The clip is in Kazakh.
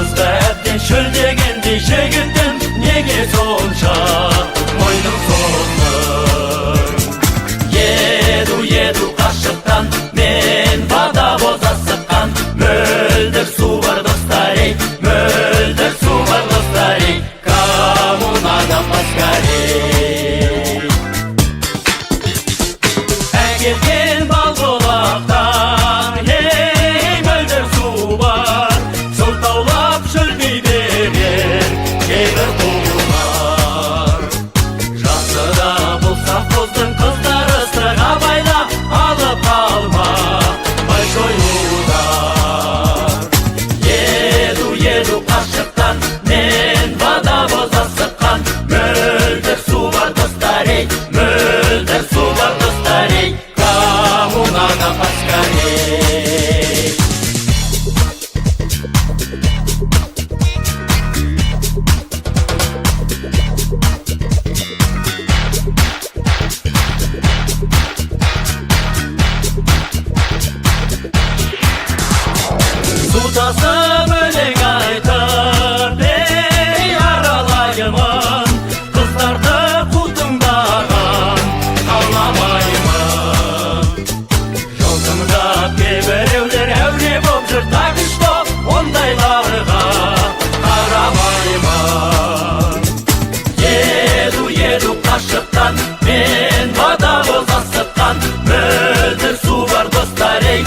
Наурызда әбден шөлдегенде жігітім неге сонша мойның соңдың. Еду қашықтан мен водовоз асыққан, мөлдір су бар достар ей, мөлдір су бар достар ей, коммунада поскорей. Әкелген балбұлақтан ей мөлдір су бар, сылтаулап шөлдей берер кейбір құлдар. Жасыда болса қоздың қыздары сыға байлап алып қалма большой удар. Еду қашықтан мен водовоз асыққан, мөлдір су бар достар ей, мөлдір су бар достар ей, коммунада поскорей. Су тасып өлең айтып ей аралаймын, қыздарды қутыңдаған қаламаймын. Жолдымда кейбіреулер әуре боп жүр, так и что ондайларға қарамаймын. Еду қашықтан мен водовоз асыққан, мөлдір су бар достар ей,